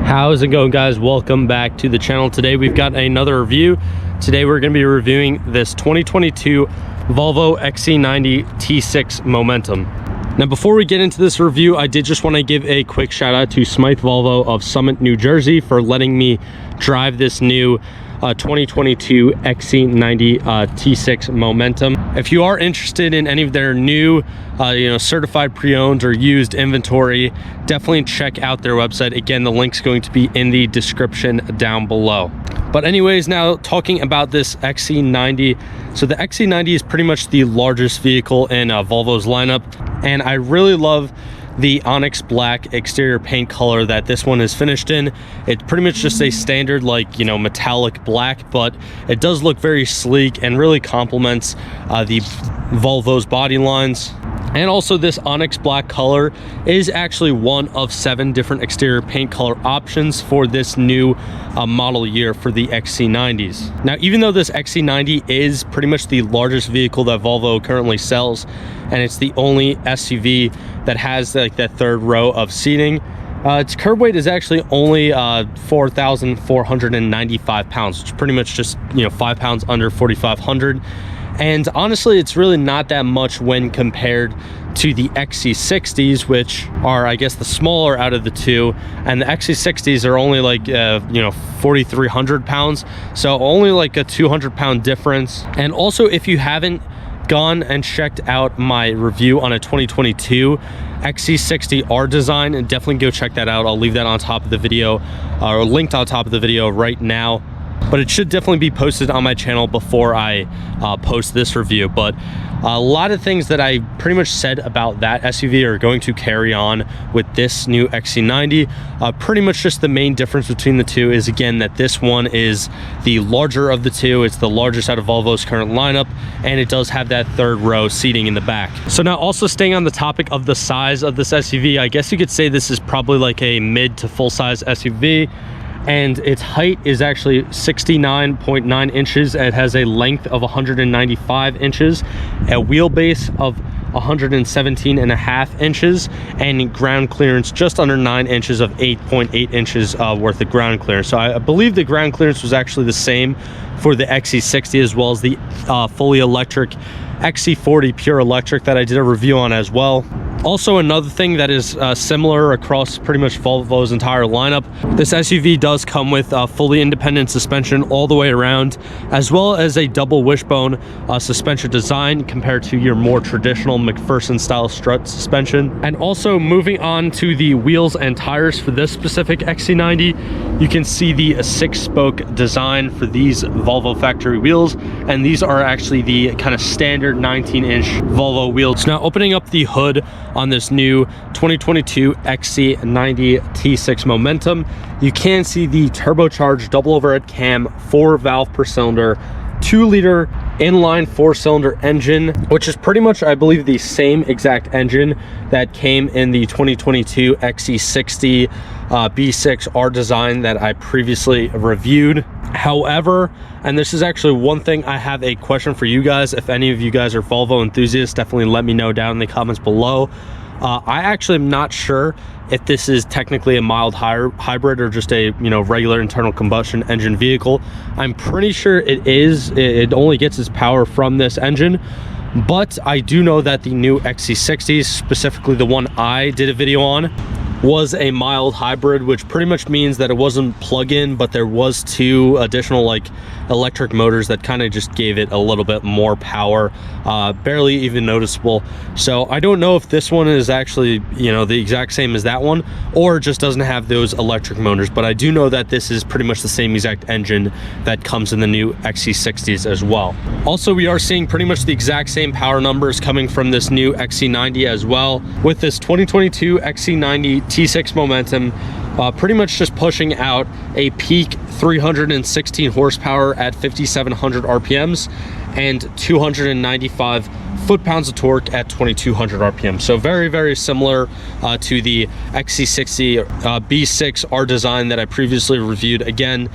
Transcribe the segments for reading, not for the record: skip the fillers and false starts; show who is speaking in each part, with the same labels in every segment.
Speaker 1: How's it going, guys? Welcome back to the channel. Today we've got another review. Today we're going to be reviewing this 2022 Volvo XC90 T6 Momentum. Now, before we get into this review, I did just want to give a quick shout out to Smythe Volvo of Summit, New Jersey for letting me drive this new 2022 XC90 T6 Momentum. If you are interested in any of their new certified pre-owned or used inventory, definitely check out their website. Again, the link's going to be in the description down below. But anyways, now talking about this XC90. So the XC90 is pretty much the largest vehicle in Volvo's lineup, and I really love the onyx black exterior paint color that this one is finished in. It's pretty much just a standard metallic black, but it does look very sleek and really complements the Volvo's body lines. And also, this onyx black color is actually one of 7 different exterior paint color options for this new model year for the XC90s. Now, even though this XC90 is pretty much the largest vehicle that Volvo currently sells, and it's the only SUV that has that third row of seating, its curb weight is actually only 4,495 pounds, which is pretty much just 5 pounds under 4,500. And honestly, it's really not that much when compared to the XC60s, which are, I guess, the smaller out of the two. And the XC60s are only 4,300 pounds. So only like a 200-pound difference. And also, if you haven't gone and checked out my review on a 2022 XC60 R design, and definitely go check that out. I'll leave that on top of the video, or linked on top of the video right now. But it should definitely be posted on my channel before I post this review. But a lot of things that I pretty much said about that SUV are going to carry on with this new XC90. Pretty much just the main difference between the two is, again, that this one is the larger of the two. It's the largest out of Volvo's current lineup, and it does have that third row seating in the back. So now, also staying on the topic of the size of this SUV, I guess you could say this is probably like a mid to full size SUV. And its height is actually 69.9 inches. It has a length of 195 inches, a wheelbase of 117.5 inches, and ground clearance just under 9 inches of 8.8 inches worth of ground clearance. So I believe the ground clearance was actually the same for the XC60 as well as the fully electric XC40 pure electric that I did a review on as well. Also, another thing that is similar across pretty much Volvo's entire lineup, this SUV does come with fully independent suspension all the way around, as well as a double wishbone suspension design compared to your more traditional McPherson style strut suspension. And also, moving on to the wheels and tires for this specific XC90, you can see the 6-spoke design for these Volvo factory wheels, and these are actually the kind of standard 19-inch Volvo wheels. Now, opening up the hood on this new 2022 XC90 T6 Momentum, you can see the turbocharged double overhead cam, 4-valve per cylinder, 2-liter inline 4-cylinder engine, which is pretty much, I believe, the same exact engine that came in the 2022 XC60 B6 R design that I previously reviewed. However, and this is actually one thing I have a question for you guys. If any of you guys are Volvo enthusiasts, definitely let me know down in the comments below. I actually am not sure if this is technically a mild hybrid or just a regular internal combustion engine vehicle. I'm pretty sure it is. It only gets its power from this engine. But I do know that the new XC60s, specifically the one I did a video on, was a mild hybrid, which pretty much means that it wasn't plug-in, but there was 2 additional electric motors that kind of just gave it a little bit more power, barely even noticeable. So I don't know if this one is actually the exact same as that one, or just doesn't have those electric motors, but I do know that this is pretty much the same exact engine that comes in the new XC60s as well. Also, we are seeing pretty much the exact same power numbers coming from this new XC90 as well, with this 2022 XC90 T6 Momentum pretty much just pushing out a peak 316 horsepower at 5,700 RPMs and 295 foot-pounds of torque at 2,200 RPM. So very, very similar to the XC60 B6 R design that I previously reviewed. Again,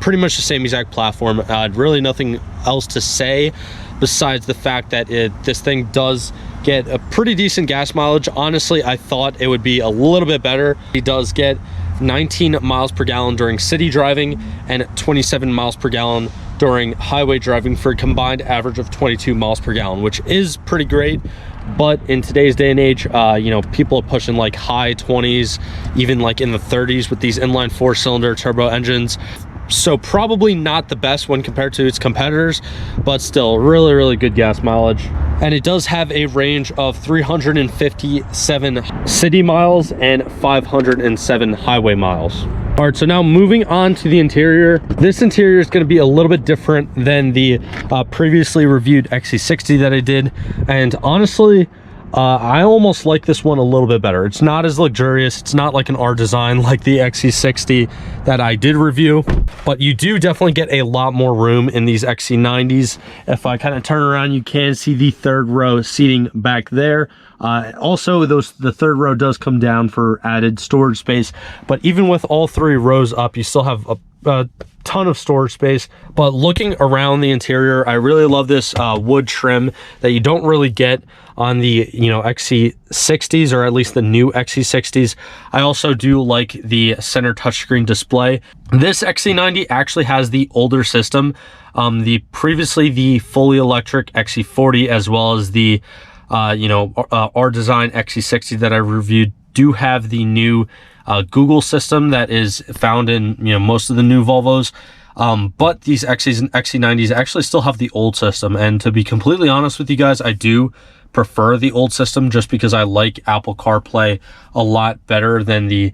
Speaker 1: pretty much the same exact platform. Really nothing else to say besides the fact that this thing does get a pretty decent gas mileage. Honestly, I thought it would be a little bit better. It does get 19 miles per gallon during city driving and 27 miles per gallon during highway driving, for a combined average of 22 miles per gallon, which is pretty great. But in today's day and age, you know, people are pushing like high 20s, even like in the 30s with these inline 4-cylinder turbo engines. So probably not the best when compared to its competitors, but still really, really good gas mileage. And it does have a range of 357 city miles and 507 highway miles. All right, so now moving on to the interior. This interior is going to be a little bit different than the previously reviewed XC60 that I did. And honestly, I almost like this one a little bit better. It's not as luxurious. It's not like an R design like the XC60 that I did review, but you do definitely get a lot more room in these XC90s. If I kind of turn around, you can see the third row seating back there. Also, the third row does come down for added storage space, but even with all 3 rows up, you still have a ton of storage space. But looking around the interior, I really love this wood trim that you don't really get on the, you know, XC60s, or at least the new XC60s. I also do like the center touchscreen display. This XC90 actually has the older system. Previously the fully electric XC40, as well as the R design XC60 that I reviewed, do have the new Google system that is found in, you know, most of the new Volvos. But these XCs and XC90s actually still have the old system. And to be completely honest with you guys, I do prefer the old system just because I like Apple CarPlay a lot better than the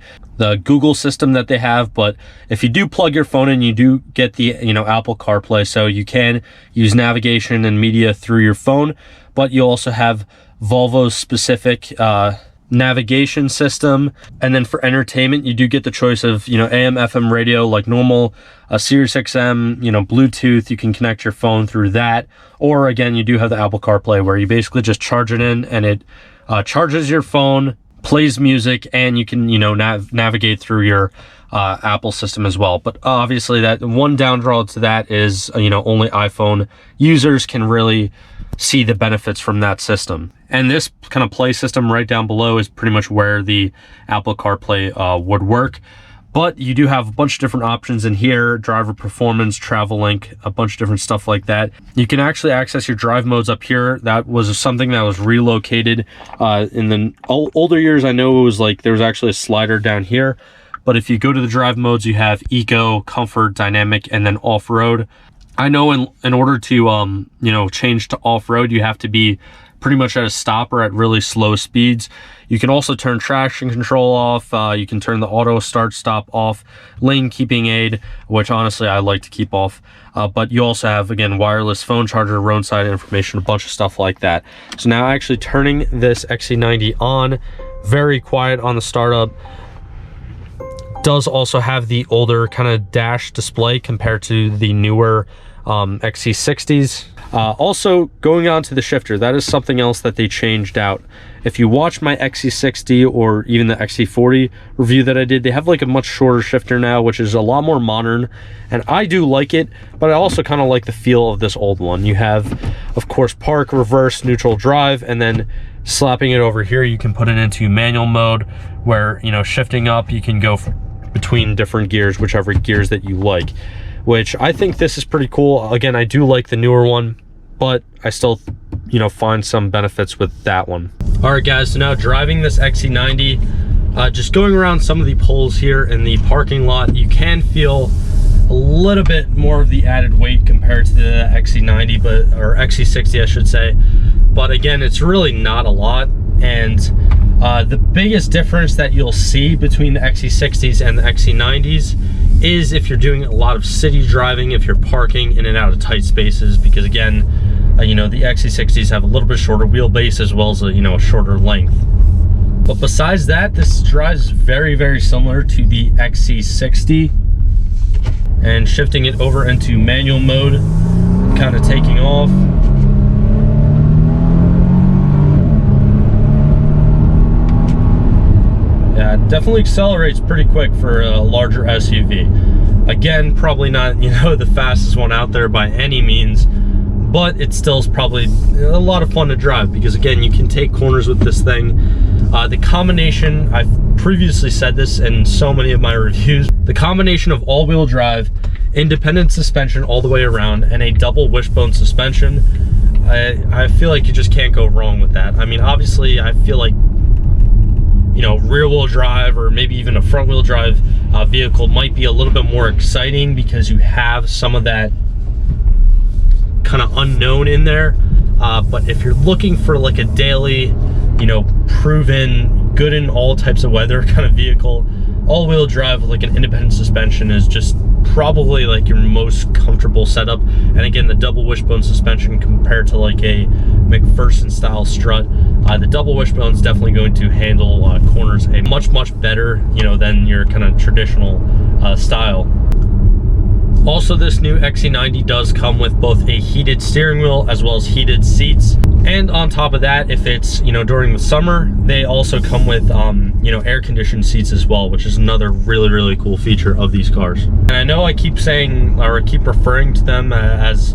Speaker 1: Google system that they have. But if you do plug your phone in, you do get the, you know, Apple CarPlay, so you can use navigation and media through your phone, but you also have Volvo's specific navigation system. And then for entertainment, you do get the choice of, you know, AM, FM radio like normal, Sirius XM, you know, Bluetooth. You can connect your phone through that. Or again, you do have the Apple CarPlay, where you basically just charge it in and it charges your phone, plays music, and you can, you know, navigate through your Apple system as well. But obviously, that one down draw to that is, you know, only iPhone users can really see the benefits from that system. And this kind of play system right down below is pretty much where the Apple CarPlay would work. But you do have a bunch of different options in here: driver performance, travel link, a bunch of different stuff like that. You can actually access your drive modes up here. That was something that was relocated in the older years. I know it was like there was actually a slider down here. But if you go to the drive modes, you have eco, comfort, dynamic, and then off-road. I know in order to you know, change to off-road, you have to be pretty much at a stop or at really slow speeds. You can also turn traction control off. You can turn the auto start stop off, lane keeping aid, which honestly I like to keep off. But you also have, again, wireless phone charger, roadside information, a bunch of stuff like that. So now actually turning this XC90 on, very quiet on the startup. Does also have the older kind of dash display compared to the newer XC60s. Also, going on to the shifter, that is something else that they changed out. If you watch my XC60 or even the XC40 review that I did, they have like a much shorter shifter now, which is a lot more modern, and I do like it. But I also kind of like the feel of this old one. You have, of course, park, reverse, neutral, drive, and then slapping it over here, you can put it into manual mode, where, you know, shifting up, you can go between different gears, whichever gears that you like, which I think this is pretty cool. Again, I do like the newer one, but I still, you know, find some benefits with that one. All right, guys, so now driving this XC90, just going around some of the poles here in the parking lot, you can feel a little bit more of the added weight compared to the XC90, or XC60, I should say. But again, it's really not a lot. And the biggest difference that you'll see between the XC60s and the XC90s is if you're doing a lot of city driving, if you're parking in and out of tight spaces, because again, you know, the XC60s have a little bit shorter wheelbase as well as a, you know, a shorter length. But besides that, this drives very, very similar to the XC60. And shifting it over into manual mode, kind of taking off. Yeah, it definitely accelerates pretty quick for a larger SUV. Again, probably not, you know, the fastest one out there by any means, but it still is probably a lot of fun to drive, because again, you can take corners with this thing. The combination, I previously said this in so many of my reviews, the combination of all-wheel drive, independent suspension all the way around, and a double wishbone suspension, I feel like you just can't go wrong with that. I mean, obviously, I feel like, you know, rear-wheel drive or maybe even a front-wheel drive vehicle might be a little bit more exciting because you have some of that kind of unknown in there. But if you're looking for like a daily, you know, proven, good in all types of weather kind of vehicle, all-wheel drive with like an independent suspension is just probably like your most comfortable setup. And again, the double wishbone suspension compared to like a McPherson style strut, the double wishbone is definitely going to handle corners a much better, you know, than your kind of traditional style. Also, this new XC90 does come with both a heated steering wheel as well as heated seats. And on top of that, if it's, you know, during the summer, they also come with, you know, air-conditioned seats as well, which is another really cool feature of these cars. And I know I keep saying, or I keep referring to them as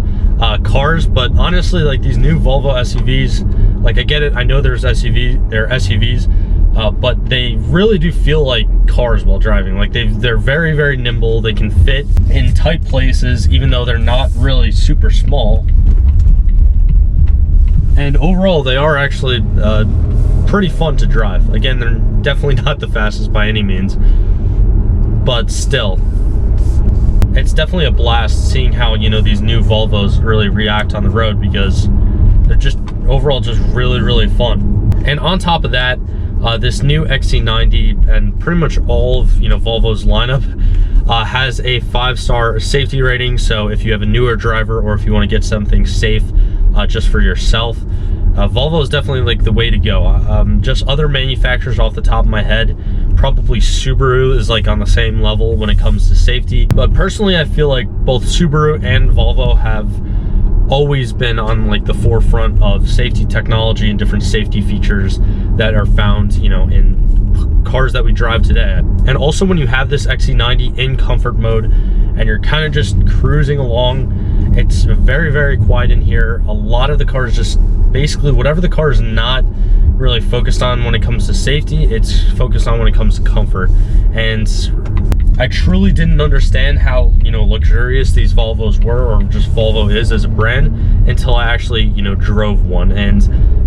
Speaker 1: cars, but honestly, like these new Volvo SUVs, like I get it, I know they're SUVs, but they really do feel like cars while driving. Like they're very nimble. They can fit in tight places, even though they're not really super small. And overall, they are actually pretty fun to drive. Again, they're definitely not the fastest by any means, but still, it's definitely a blast seeing how, you know, these new Volvos really react on the road, because they're just overall just really fun. And on top of that, this new XC90 and pretty much all of, you know, Volvo's lineup has a 5-star safety rating. So if you have a newer driver or if you want to get something safe just for yourself, Volvo is definitely like the way to go. Just other manufacturers off the top of my head, probably Subaru is like on the same level when it comes to safety. But personally, I feel like both Subaru and Volvo have always been on like the forefront of safety technology and different safety features that are found, you know, in cars that we drive today. And also, when you have this XC90 in comfort mode and you're kind of just cruising along, it's very quiet in here. A lot of the cars just basically whatever the car is not really focused on when it comes to safety, it's focused on when it comes to comfort. And I truly didn't understand how, you know, luxurious these Volvos were, or just Volvo is as a brand, until I actually, you know, drove one. And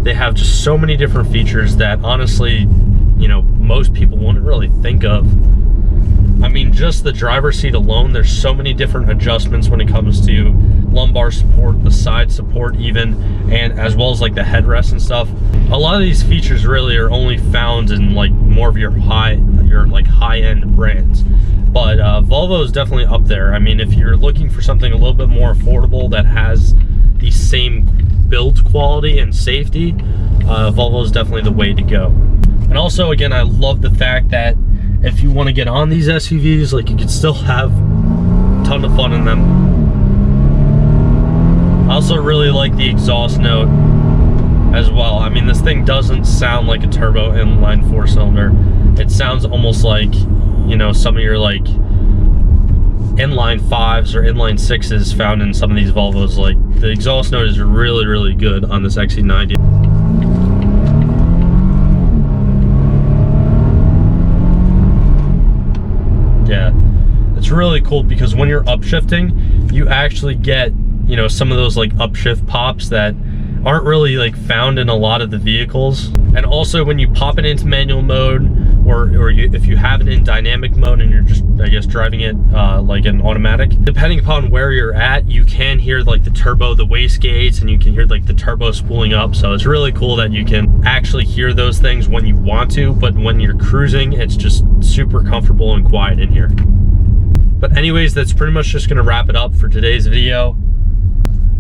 Speaker 1: they have just so many different features that honestly, you know, most people wouldn't really think of. I mean, just the driver's seat alone, there's so many different adjustments when it comes to lumbar support, the side support even, and as well as like the headrest and stuff. A lot of these features really are only found in like more of your high-end brands. But Volvo is definitely up there. I mean, if you're looking for something a little bit more affordable that has the same build quality and safety, Volvo is definitely the way to go. And also, again, I love the fact that if you want to get on these SUVs, like, you can still have a ton of fun in them. I also really like the exhaust note as well. I mean, this thing doesn't sound like a turbo inline 4-cylinder. It sounds almost like, you know, some of your like inline 5s or inline 6s found in some of these Volvos. Like, the exhaust note is really good on this XC90. Yeah, it's really cool because when you're upshifting, you actually get, you know, some of those like upshift pops that aren't really like found in a lot of the vehicles. And also, when you pop it into manual mode, or if you have it in dynamic mode and you're just, I guess, driving it like an automatic, depending upon where you're at, you can hear like the turbo, the wastegates, and you can hear like the turbo spooling up. So it's really cool that you can actually hear those things when you want to, but when you're cruising, it's just super comfortable and quiet in here. But anyways, that's pretty much just gonna wrap it up for today's video.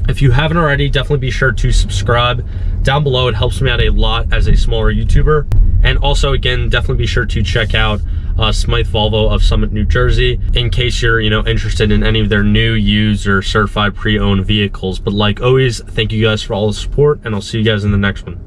Speaker 1: If you haven't already, definitely be sure to subscribe down below. It helps me out a lot as a smaller YouTuber. And also, again, definitely be sure to check out Smythe Volvo of Summit, New Jersey, in case you're, you know, interested in any of their new, used, or certified pre-owned vehicles. But like always, thank you guys for all the support, and I'll see you guys in the next one.